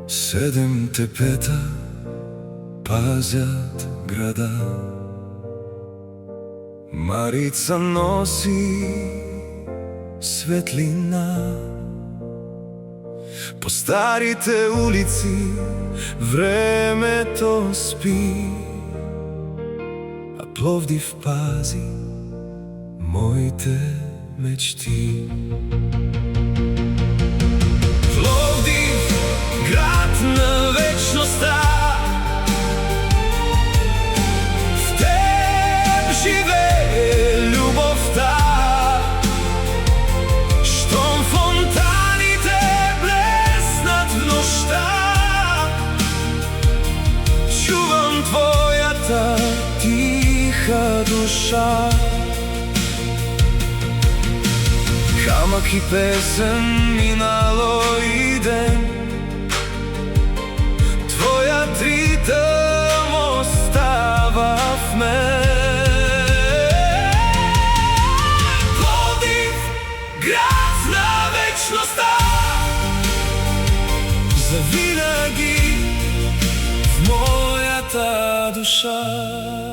Седемте пета пазят града, Марица носи светлина. По старите улици времето спи, а Пловдив пази моите мечти. Пловдив, град на вечноста, в теб живее любовта. Щом фонтаните блеснат в нощта, чувам твоята тиха душа. Камък и песен, минало и ден, твоят ритъм остава в мен. Пловдив, град на вечността, завинаги в моята душа.